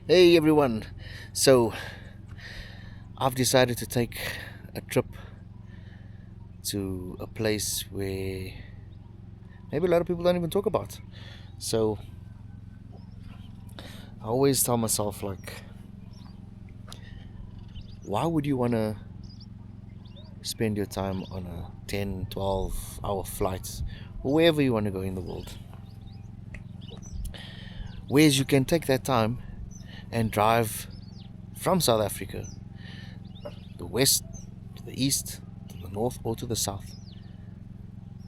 Hey everyone! So, I've decided to take a trip to a place where maybe a lot of people don't even talk about. So, I always tell myself, like, why would you want to spend your time on a 10, 12 hour flight or wherever you want to go in the world? Whereas you can take that time and drive from South Africa, the west, to the east, to the north, or to the south,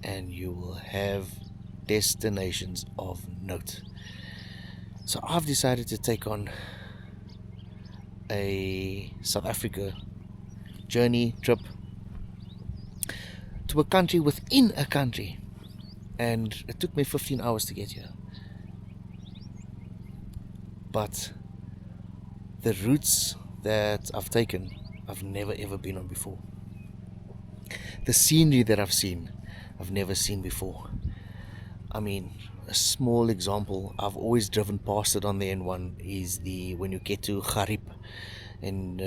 and you will have destinations of note. So I've decided to take on a South Africa journey trip to a country within a country, and it took me 15 hours to get here. But the routes that I've taken, I've never ever been on before. The scenery that I've seen, I've never seen before. I mean, a small example, I've always driven past it on the N1, is the when you get to Garib, and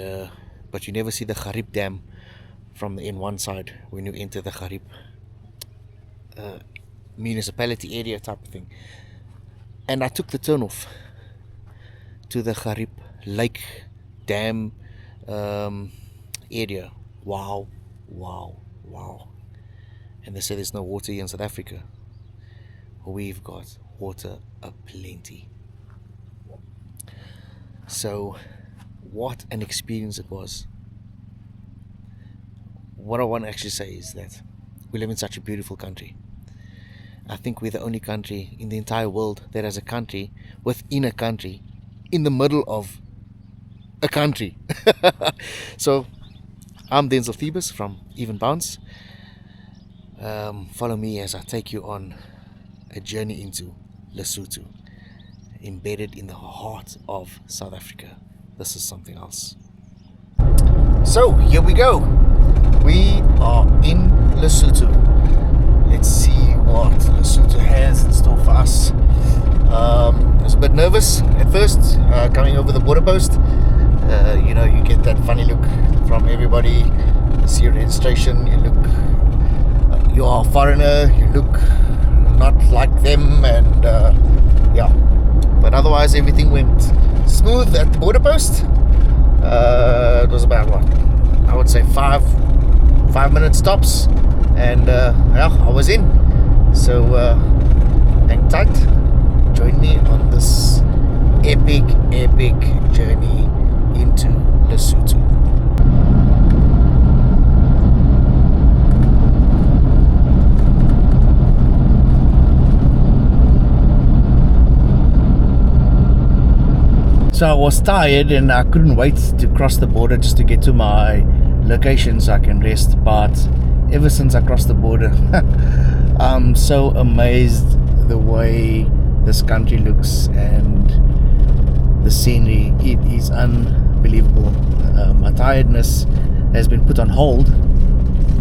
but you never see the Garib Dam from the N1 side when you enter the Garib municipality area type of thing. And I took the turn off to the Garib Lake Dam area. Wow. And they say there's no water here in South Africa. We've got water aplenty. So, what an experience it was. What I want to actually say is that we live in such a beautiful country. I think we're the only country in the entire world that has a country within a country in the middle of a country. So, I'm Denzel Thebus from Even Bounce. Follow me as I take you on a journey into Lesotho, embedded in the heart of South Africa. This is something else. So, here we go. We are in Lesotho. Let's see what Lesotho has in store for us. I was a bit nervous at first, coming over the border post. You get that funny look from everybody. You see your registration, you are a foreigner, you look not like them, and but otherwise everything went smooth at the border post. It was about I would say 5 minute stops, and I was in. So hang tight, join me on this epic journey into Lesotho. So I was tired and I couldn't wait to cross the border just to get to my location so I can rest. But ever since I crossed the border, I'm so amazed the way this country looks and the scenery. It is unbelievable. My tiredness has been put on hold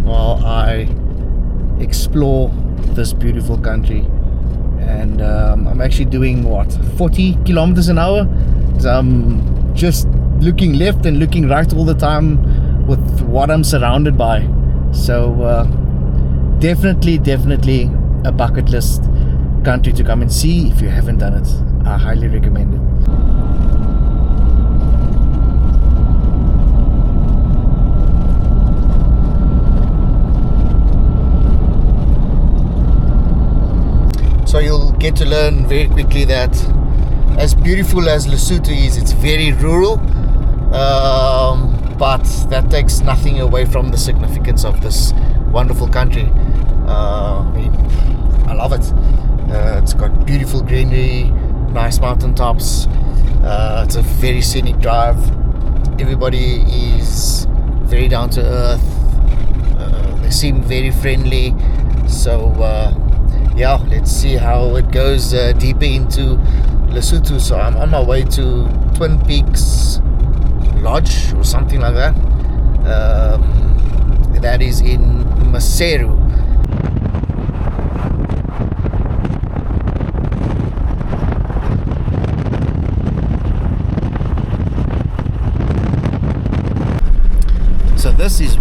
while I explore this beautiful country. And I'm actually doing 40 kilometers an hour. I'm just looking left and looking right all the time with what I'm surrounded by. So definitely a bucket list country to come and see. If you haven't done it, I highly recommend it. So you'll get to learn very quickly that as beautiful as Lesotho is, it's very rural, but that takes nothing away from the significance of this wonderful country. I love it. It's got beautiful greenery, nice mountaintops. It's a very scenic drive. Everybody is very down to earth. They seem very friendly. So let's see how it goes deeper into Lesotho. So I'm on my way to Twin Peaks Lodge or something like that. That is in Maseru.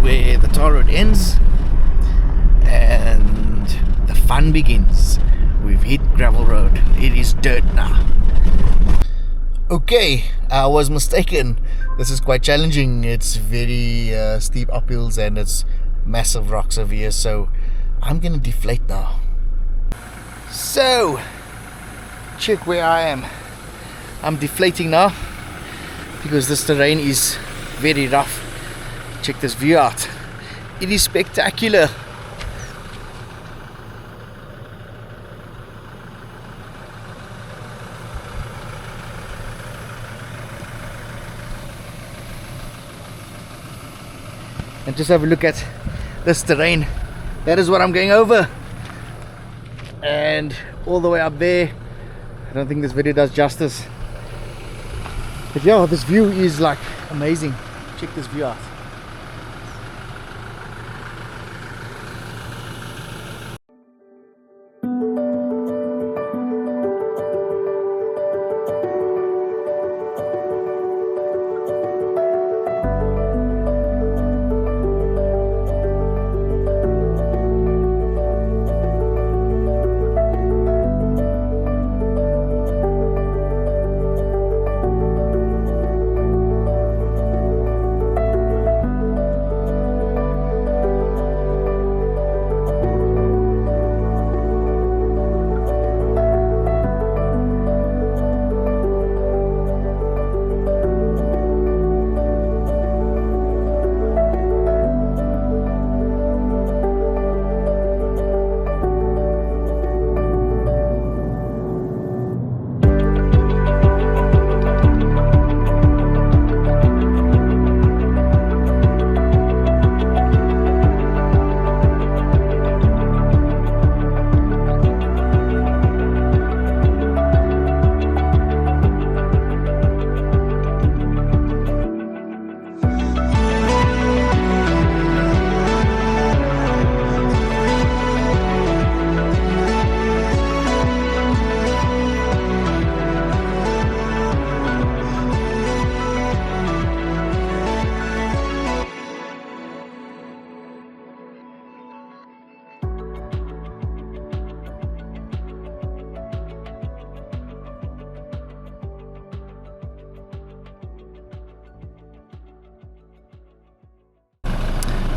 where the tar road ends and the fun begins. We've hit gravel road. It is dirt now. Okay, I was mistaken. This is quite challenging. It's very steep uphills and it's massive rocks over here, so I'm gonna deflate now. So, check where I am. I'm deflating now because this terrain is very rough. Check this view out. It is spectacular. And just have a look at this terrain. That is what I'm going over. And all the way up there, I don't think this video does justice. But yeah, this view is like amazing. Check this view out.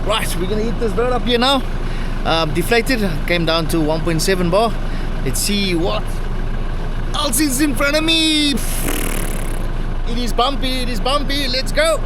Right, we're gonna hit this road up here now. Deflated, came down to 1.7 bar. Let's see what else is in front of me. It is bumpy, let's go.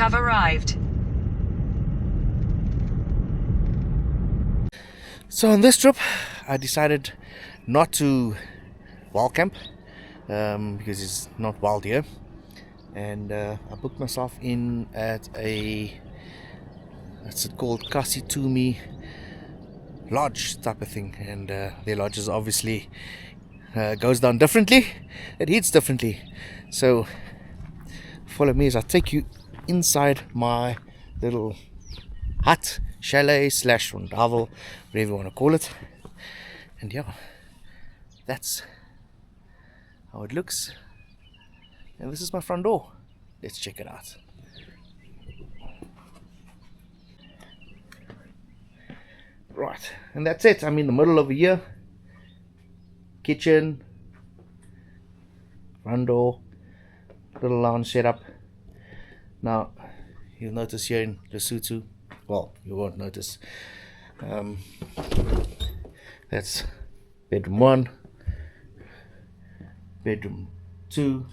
have arrived. So on this trip, I decided not to wild camp because it's not wild here, and I booked myself in at a, what's it called, Kasitumi lodge type of thing, and their lodges obviously goes down differently, it heats differently. So follow me as I take you inside my little hut, chalet slash rondavel, whatever you want to call it. And yeah, that's how it looks. And this is my front door. Let's check it out. Right, and that's it. I'm in the middle of a year. Kitchen, front door, little lounge setup. Now, you'll notice here in Lesotho, well, you won't notice. That's bedroom 1, bedroom 2,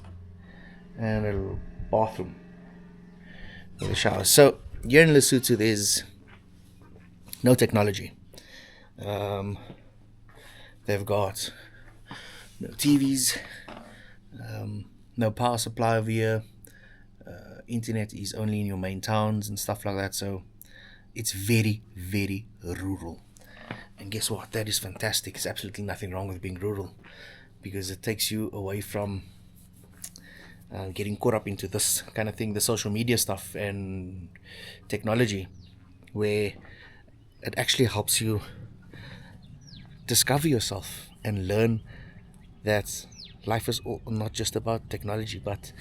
and a little bathroom with a shower. So here in Lesotho, there's no technology. They've got no TVs, no power supply over here. Internet is only in your main towns and stuff like that. So it's very, very rural. And guess what? That is fantastic. There's absolutely nothing wrong with being rural, because it takes you away from getting caught up into this kind of thing, the social media stuff and technology, where it actually helps you discover yourself and learn that life is not just about technology, but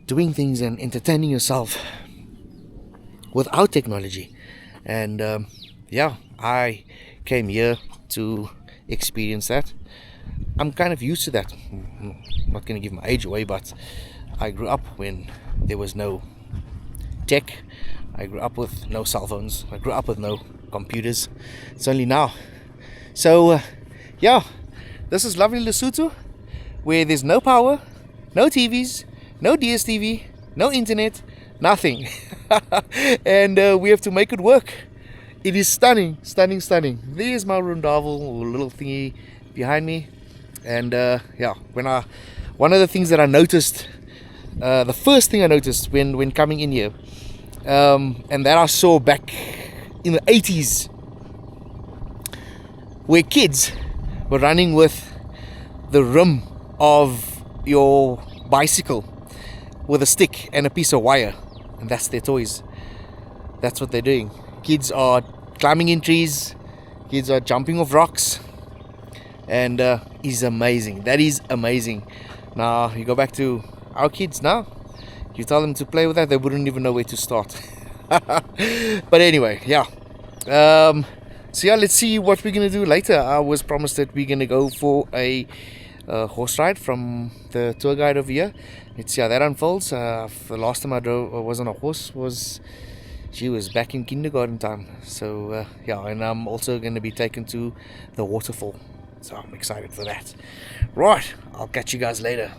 doing things and entertaining yourself without technology. And yeah, I came here to experience that. I'm kind of used to that. I'm not going to give my age away, but I grew up when there was no tech. I grew up with no cell phones. I grew up with no computers. It's only now. So yeah, this is lovely Lesotho, where there's no power, no TVs, no DSTV, no internet, nothing. And we have to make it work. It is stunning, stunning, stunning. There's my rondavel, little thingy behind me. And yeah, one of the things that I noticed, the first thing I noticed when coming in here, and that I saw back in the 80s, where kids were running with the rim of your bicycle with a stick and a piece of wire, and that's their toys. That's what they're doing. Kids are climbing in trees, kids are jumping off rocks, and is amazing. That is amazing. Now you go back to our kids now, you tell them to play with that, they wouldn't even know where to start. But anyway, yeah. So yeah, let's see what we're gonna do later. I was promised that we're gonna go for a horse ride from the tour guide over here. Let's see how that unfolds. The last time I was on a horse was back in kindergarten time. So yeah, and I'm also going to be taken to the waterfall, so I'm excited for that. Right, I'll catch you guys later.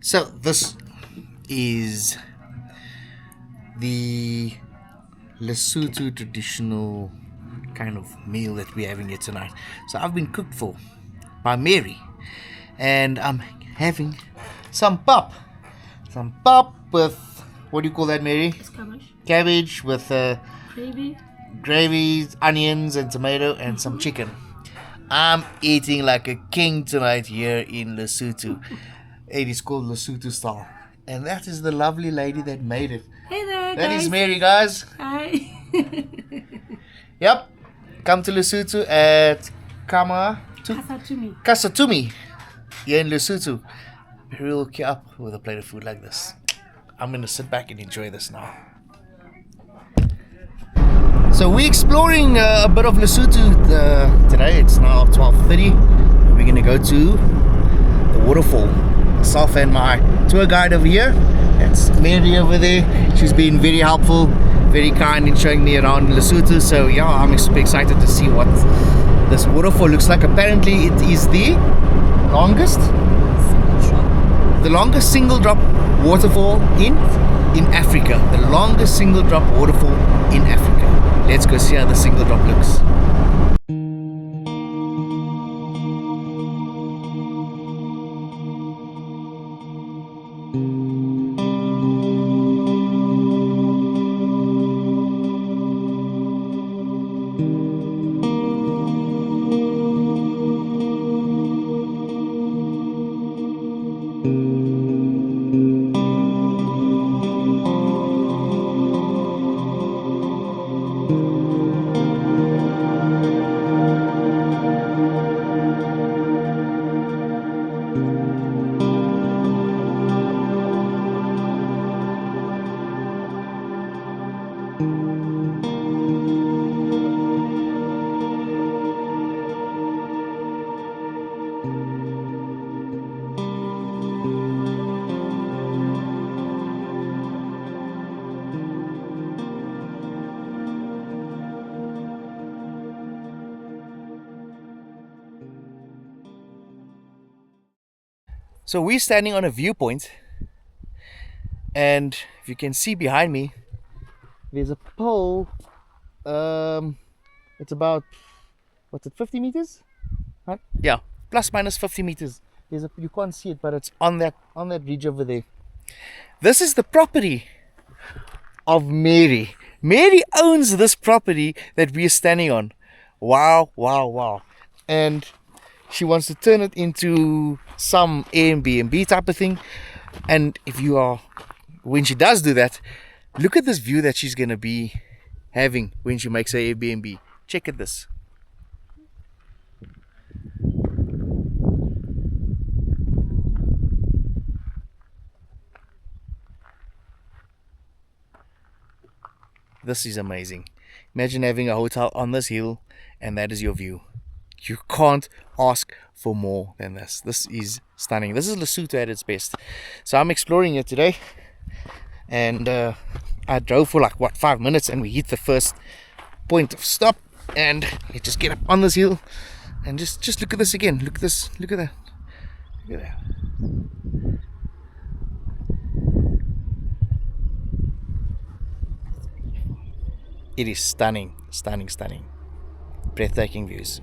So this is the Lesotho traditional kind of meal that we're having here tonight. So I've been cooked for by Mary, and I'm having some pap with, what do you call that, Mary? It's cabbage. Cabbage with Gravy. onions and tomato and some chicken. I'm eating like a king tonight here in Lesotho. It is called Lesotho style, and that is the lovely lady that made it. Hey there, That guys. is Mary, guys. Hi. Yep. Come to Lesotho at Kasatumi here in Lesotho. We'll hook you up with a plate of food like this. I'm going to sit back and enjoy this now. So we're exploring a bit of Lesotho today. It's now 12:30. We're going to go to the waterfall. Myself and my tour guide over here. That's Mary over there. She's been very helpful, very kind in showing me around Lesotho. So yeah, I'm excited to see what this waterfall looks like. Apparently it is the longest single drop waterfall in Africa. The longest single drop waterfall in Africa. Let's go see how the single drop looks. So we're standing on a viewpoint, and if you can see behind me, there's a pole. It's about, what's it, 50 meters? Huh? Yeah, plus minus 50 meters. You can't see it, but it's on that ridge over there. This is the property of Mary. Mary owns this property that we are standing on. Wow, wow, wow. And she wants to turn it into some Airbnb type of thing. And when she does do that, look at this view that she's going to be having when she makes her Airbnb. Check at this. This is amazing. Imagine having a hotel on this hill and that is your view. You can't ask for more than this. This is stunning. This is Lesotho at its best. So I'm exploring it today, and I drove for like 5 minutes, and we hit the first point of stop, and we just get up on this hill and just look at this again. Look at this. Look at that. Look at that. It is stunning, stunning, stunning. Breathtaking views.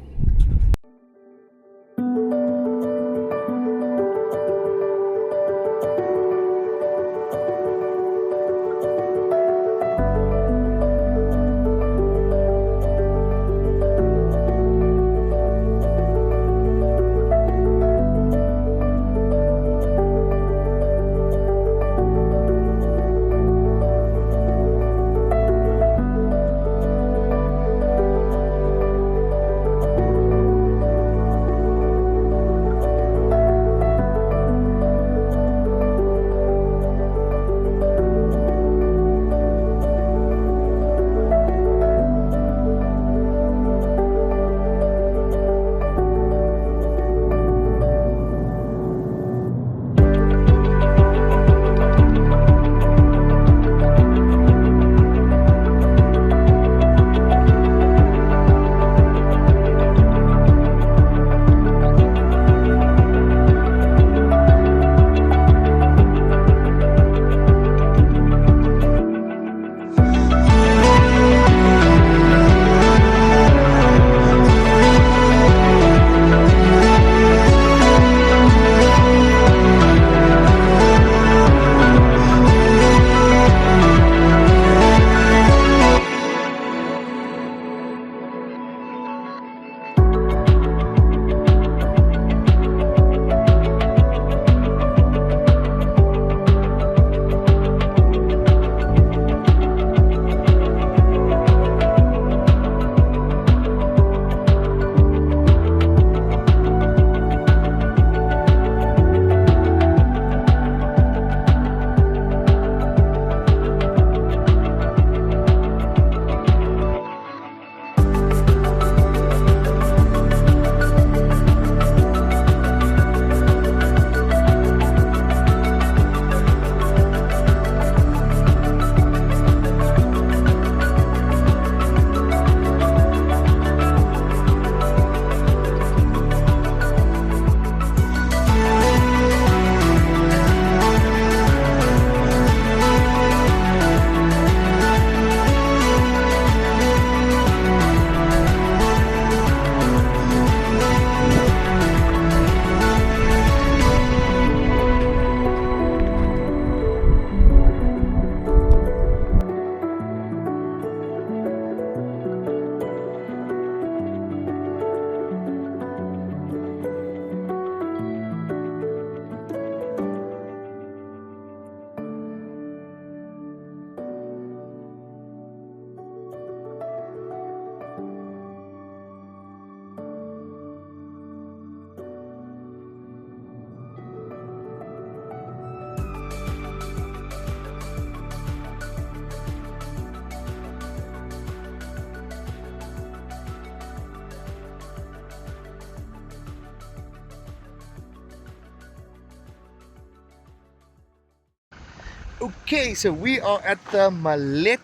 Okay, so we are at the Maseru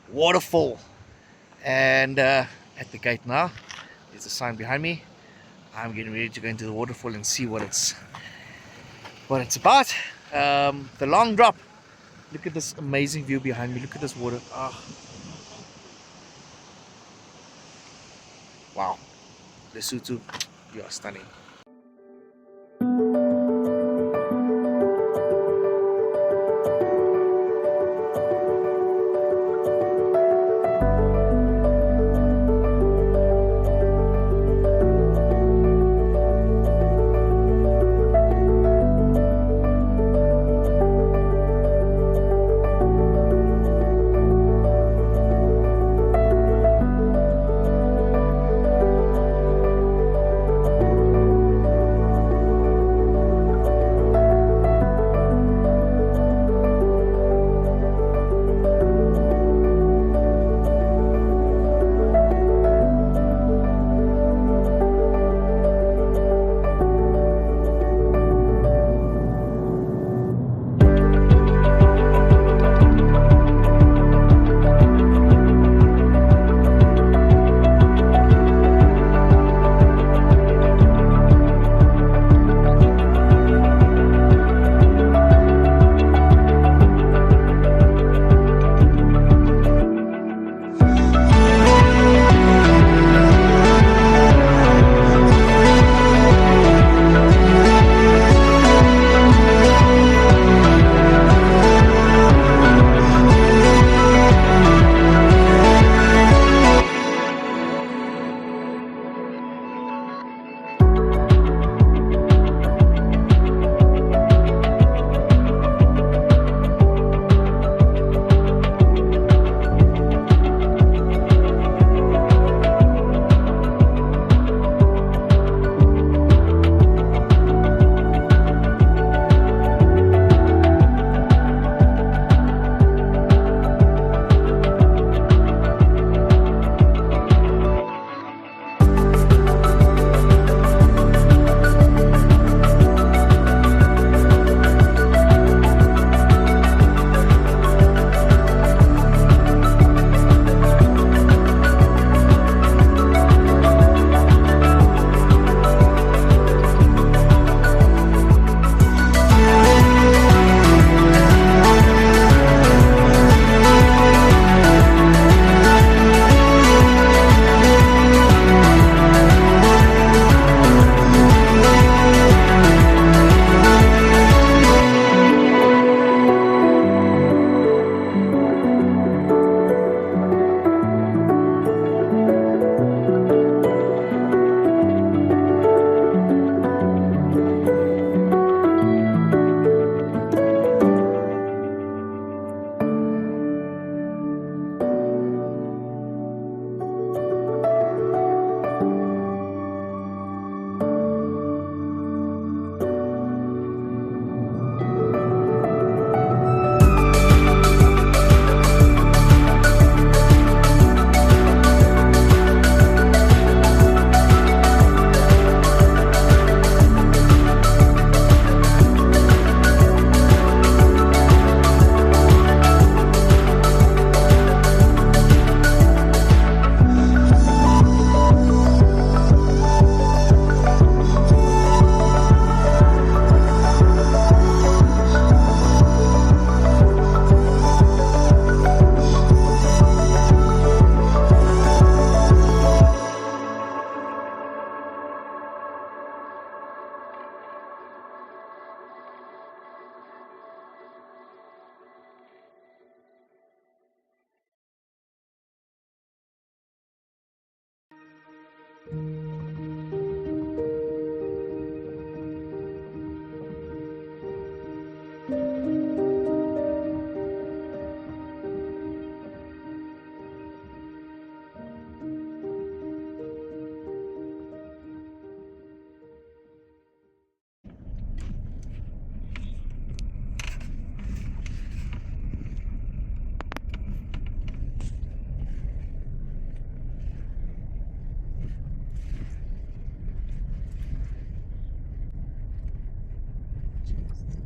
waterfall, and at the gate now. There's a sign behind me. I'm getting ready to go into the waterfall and see what it's about. The long drop. Look at this amazing view behind me. Look at this water. Oh. Wow, Lesotho, you are stunning.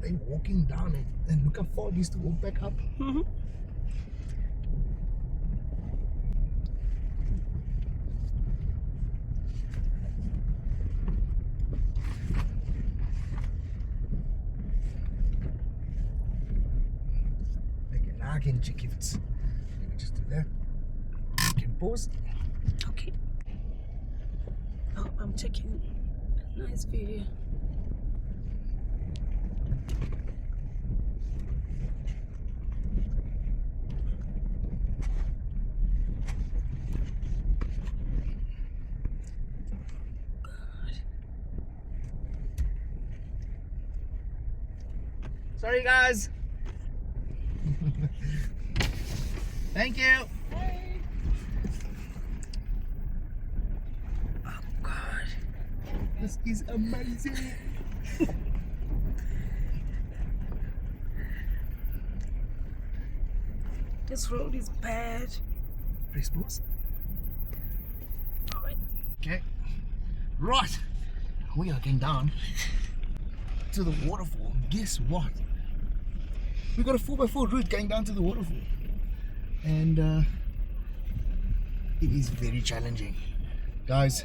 they walking down it, and look how far it is to walk back up. Okay, now I can check if it's. Let me just do that. You can pause. Okay. Oh, I'm checking. Nice view. Sorry, guys. Thank you. Hey. Oh God. This is amazing. This road is bad. Press pause. Alright. Okay. Right. We are getting down to the waterfall. Guess what? We got a 4x4 route going down to the waterfall. And it is very challenging. Guys,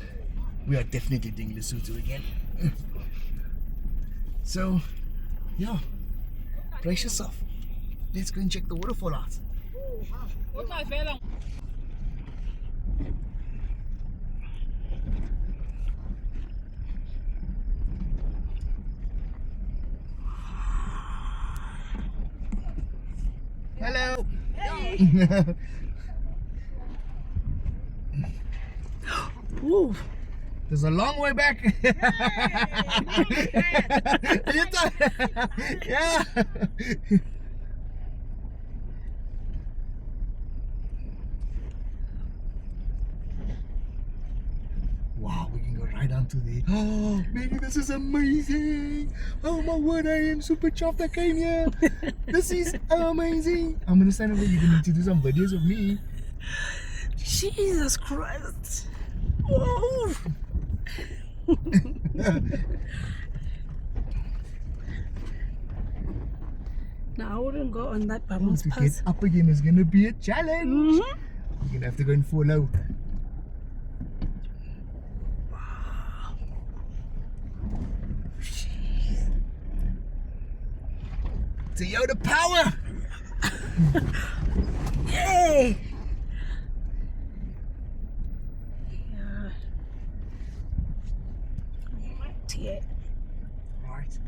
we are definitely doing Lesotho again. So, yeah. Brace yourself. Let's go and check the waterfall out. Hello. Hey. Ooh. There's a long way back. Yeah. Wow, we can go right down to the. Oh, baby, this is amazing. Oh my word, I am super chuffed I came here. This is amazing. I'm gonna stand over. You're gonna need to do some videos of me. Jesus Christ. Oh. Now I wouldn't go on that Baboon's To pass. get up again is gonna be a challenge. You're gonna have to go and follow. Toyota power! Hey! Yeah. Right here. Right.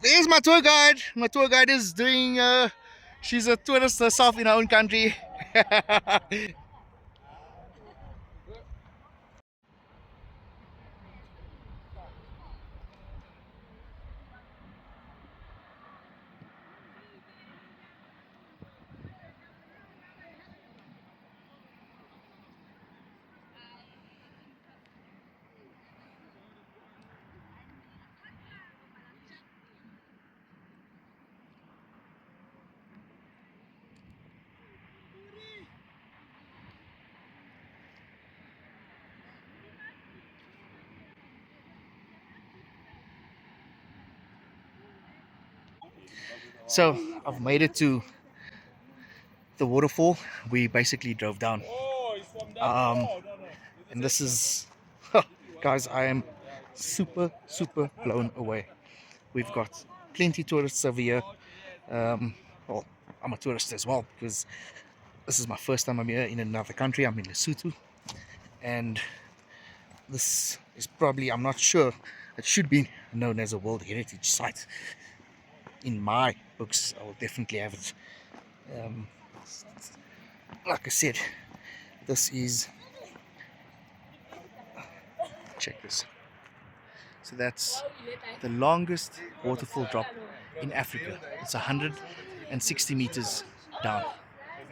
there's my tour guide. My tour guide is doing. She's a tourist herself in her own country. So I've made it to the waterfall. We basically drove down. Um, and this is, guys, I am super blown away. We've got plenty tourists over here. Well, I'm a tourist as well because this is my first time I'm here in another country. I'm in Lesotho, and this is probably, I'm not sure, it should be known as a World Heritage Site. In my books, I will definitely have it. Like I said, this is, check this. So that's the longest waterfall drop in Africa. It's 160 meters down.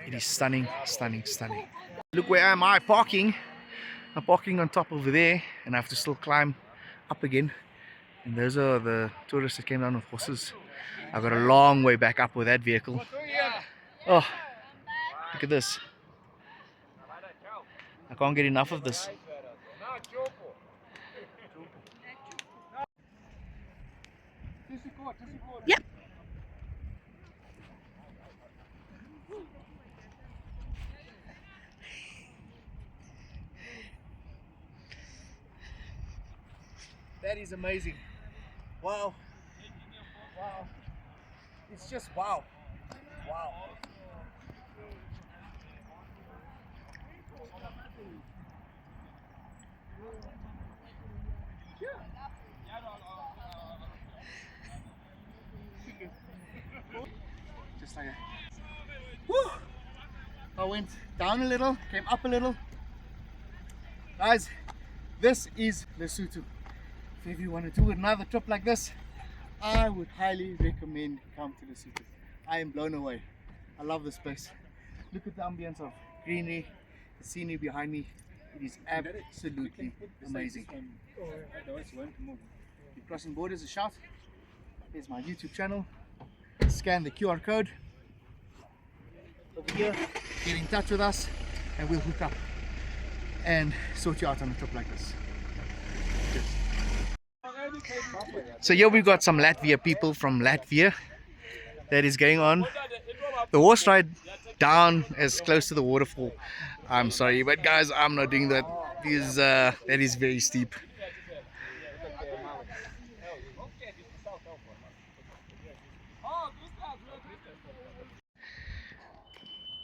It is stunning. Look, where am I parking? I'm parking on top over there, and I have to still climb up again. And those are the tourists that came down with horses. I've got a long way back up with that vehicle. Oh, look at this. I can't get enough of this. Yep. That is amazing. Wow. It's just wow. Just like a, woo! I went down a little, came up a little. Guys, this is Lesotho. If you want to do another trip like this, I would highly recommend come to Lesotho. I am blown away. I love this place. Look at the ambience of greenery, the scenery behind me. It is absolutely amazing. You're crossing borders, a shout. Here's my YouTube channel. Scan the QR code over here, get in touch with us, and we'll hook up and sort you out on a trip like this. So here we've got some Latvia people from Latvia that is going on the horse ride down as close to the waterfall. I'm sorry, but guys, I'm not doing that. That is very steep.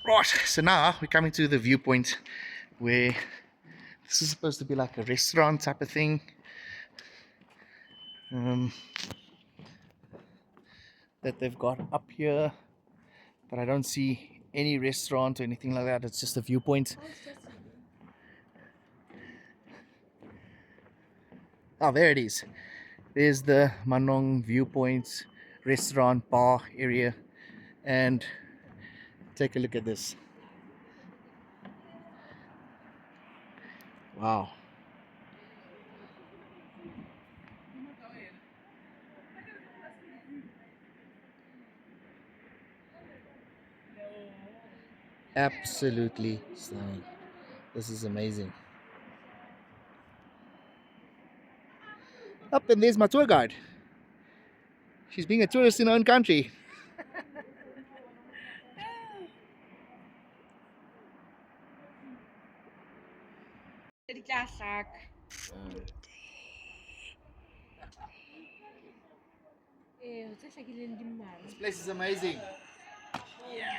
Right, so now we're coming to the viewpoint where this is supposed to be like a restaurant type of thing. That they've got up here, but I don't see any restaurant or anything like that. It's just a viewpoint. Oh, there it is. There's the Manong viewpoint restaurant bar area, and take a look at this. Wow. Absolutely stunning. This is amazing. Up, and there's my tour guide. She's being a tourist in her own country. This place is amazing. Yeah.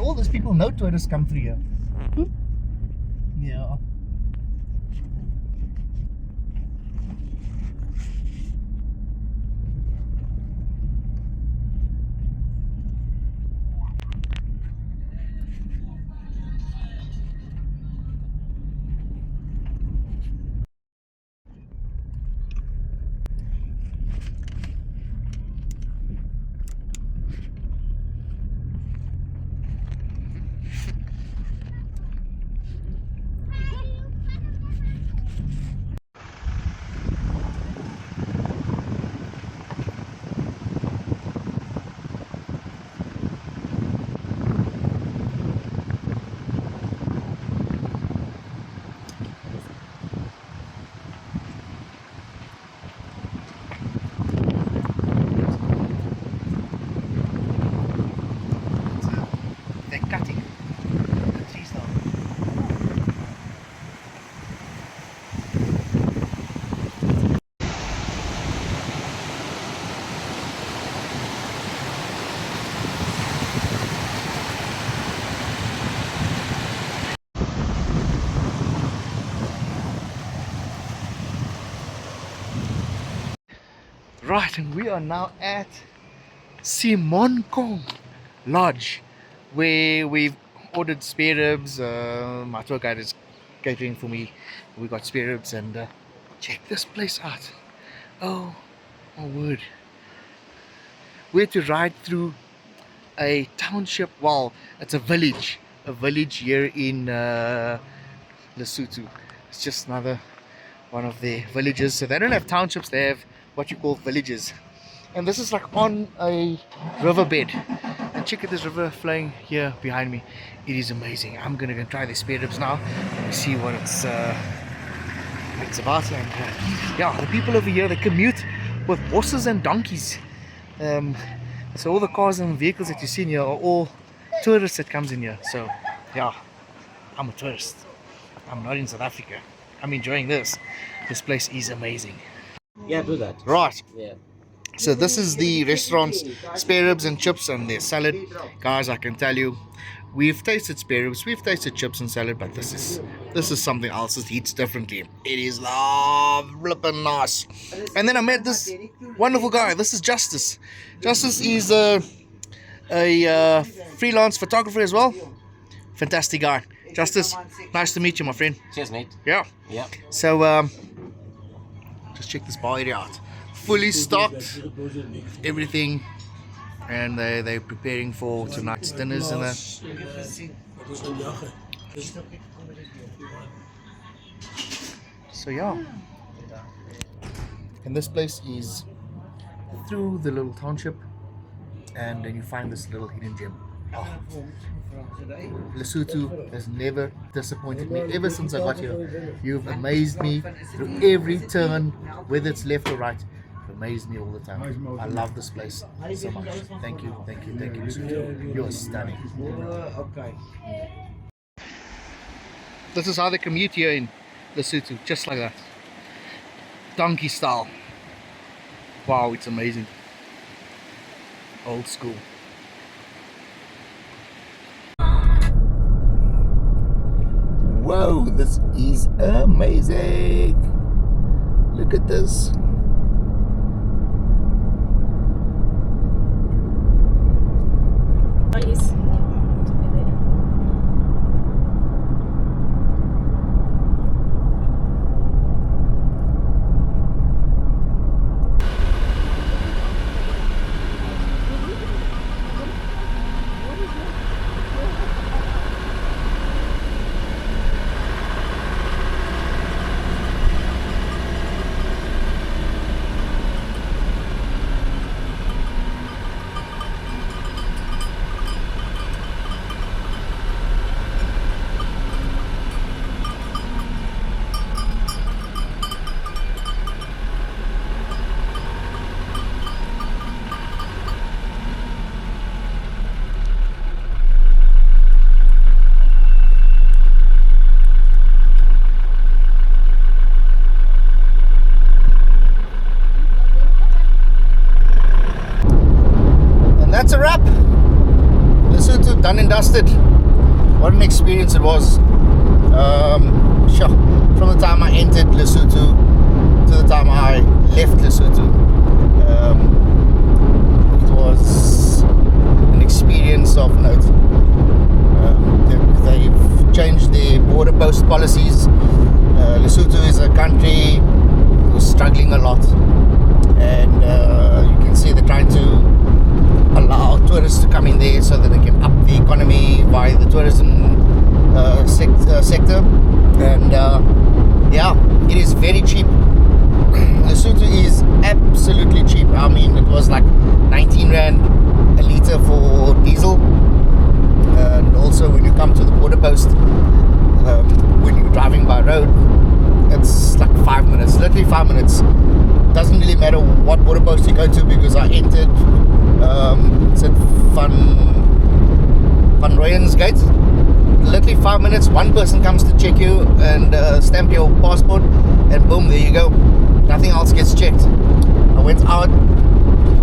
all these people, no tourists come through here. Yeah. They're cutting the trees down. Right, and we are now at Simonkong Lodge, where we've ordered spare ribs. My tour guide is catering for me. We got spare ribs, and check this place out. Oh my word! We had to ride through a township. Well, it's a village here in Lesotho. It's just another one of their villages. So they don't have townships, they have what you call villages. And this is like on a riverbed. And check out this river flowing here behind me. It is amazing. I'm gonna go try the spare ribs now and see what it's about. And yeah, the people over here, they commute with horses and donkeys. So all the cars and vehicles that you see in here are all tourists that comes in here. So yeah, I'm a tourist. I'm not in South Africa. I'm enjoying this. This place is amazing. Yeah, do that. Right. Yeah. So this is the restaurant's spare ribs and chips and their salad. Guys, I can tell you, we've tasted spare ribs, we've tasted chips and salad, but this is something else. It hits differently. It is flippin' nice. And then I met this wonderful guy. This is Justice. Justice is a freelance photographer as well. Fantastic guy. Justice, nice to meet you, my friend. Cheers, mate. Yeah. Yeah. So just check this bar area out. Fully stocked, everything, and they're preparing for tonight's dinners and so yeah. And this place is through the little township, and then you find this little hidden gem. Oh. Lesotho has never disappointed me ever since I got here. You've amazed me through every turn, whether it's left or right. You've amazed me all the time. I love this place so much. Thank you, Lesotho. You're stunning. This is how they commute here in Lesotho, just like that. Donkey style. Wow, it's amazing. Old school. Whoa, this is amazing. Look at this. done and dusted. What an experience it was. Sure. From the time I entered Lesotho to the time I left Lesotho, it was an experience of note. They've changed their border post policies. Lesotho is a country who's struggling a lot, and you can see they're trying to allow tourists to come in there so that they can up the economy via the tourism sector. And yeah, it is very cheap. Lesotho is absolutely cheap. I mean, it was like 19 rand a litre for diesel. And also when you come to the border post, when you're driving by road, it's like 5 minutes, literally 5 minutes. Doesn't really matter what border post you go to, because I entered it's at Van Rooyen's gate. Literally 5 minutes, one person comes to check you and stamp your passport, and boom, there you go. Nothing else gets checked. I went out,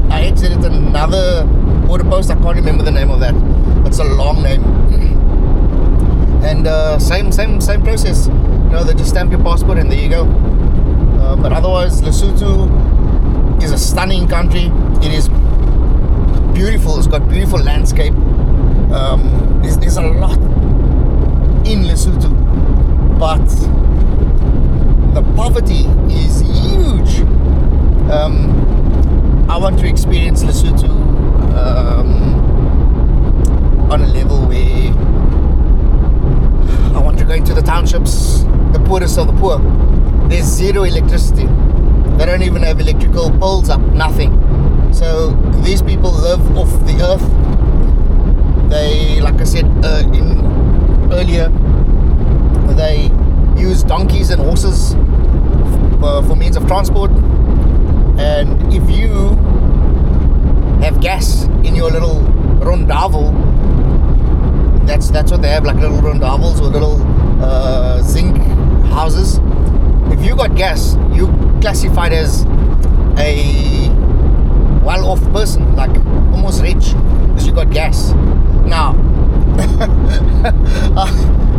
I exited another border post. I can't remember the name of that. It's a long name. And same process. You know, they just stamp your passport and there you go. But otherwise, Lesotho is a stunning country. It is beautiful. It's got beautiful landscape. There's a lot in Lesotho, but the poverty is huge. I want to experience Lesotho on a level where I want to go into the townships, the poorest of the poor. There's zero electricity. They don't even have electrical poles up, nothing. So these people live off the earth. They, like I said earlier, they use donkeys and horses for means of transport. And if you have gas in your little rondavel, that's what they have, like little rondavels or little zinc houses. If you got gas, you classified as a well-off person, like almost rich, because you got gas. Now,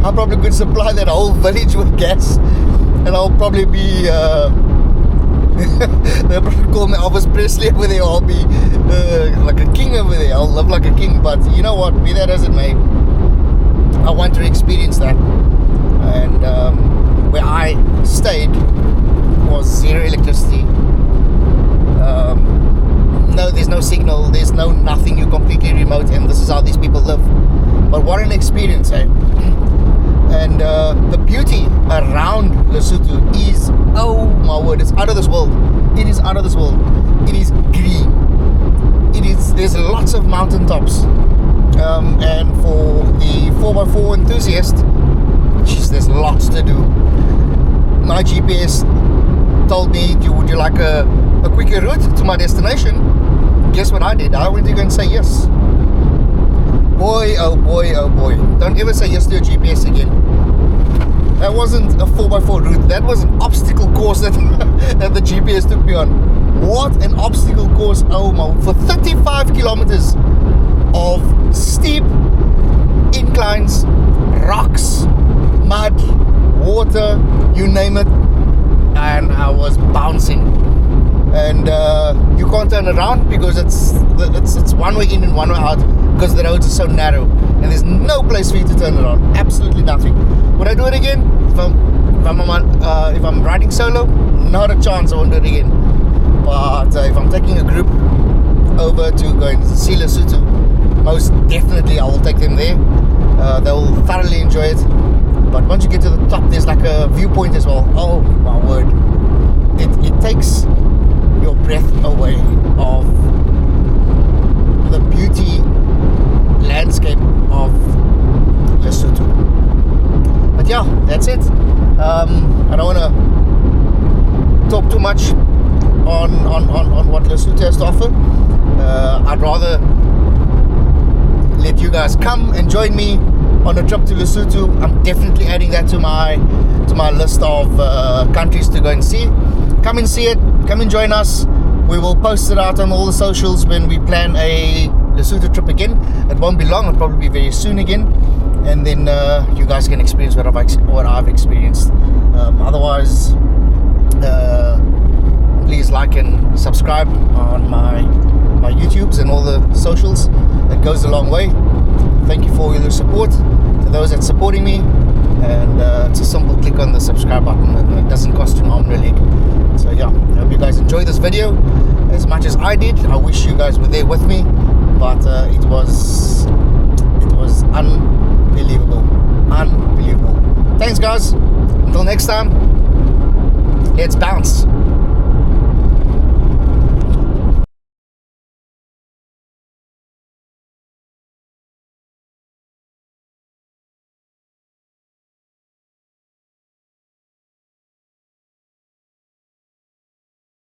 I probably could supply that whole village with gas, and I'll probably be they'll probably call me Elvis Presley over there. I'll be like a king over there. I'll live like a king. But you know what, be that as it may, I want to experience that. And where I stayed was zero electricity. No, there's no signal, there's no nothing. You're completely remote, and this is how these people live. But what an experience, eh? And the beauty around Lesotho is, oh my word, it's out of this world. It is out of this world. It is green. There's lots of mountaintops. And for the 4x4 enthusiast, geez, there's lots to do. My GPS told me, would you like a quicker route to my destination? Guess what I did? I went to go and say yes. Boy, oh boy, oh boy. Don't ever say yes to your GPS again. That wasn't a 4x4 route. That was an obstacle course that the GPS took me on. What an obstacle course. Oh my. For 35 kilometers of steep inclines, rocks, mud, water, you name it. And I was bouncing. And you can't turn around because it's one way in and one way out, because the roads are so narrow and there's no place for you to turn around. Absolutely nothing. Would I do it again? If I'm riding solo, not a chance. I won't do it again. But if I'm taking a group over to go and see Lesotho, most definitely I will take them there. They will thoroughly enjoy it. But once you get to the top, there's like a viewpoint as well. Oh my word, it takes your breath away of the beauty landscape of Lesotho. But yeah, that's it. I don't want to talk too much on what Lesotho has to offer. I'd rather let you guys come and join me on a trip to Lesotho. I'm definitely adding that to my list of countries to go and see. Come and see it. Come and join us. We will post it out on all the socials when we plan a Lesotho trip again. It won't be long, it'll probably be very soon again, and then you guys can experience what I've experienced. Otherwise, please like and subscribe on my YouTubes and all the socials. It goes a long way. Thank you for all your support, to those that's supporting me, and it's a simple click on the subscribe button, and it doesn't cost you an arm and a leg. So yeah, I hope you guys enjoy this video as much as I did. I wish you guys were there with me, but it was unbelievable. Thanks guys, until next time, let's bounce.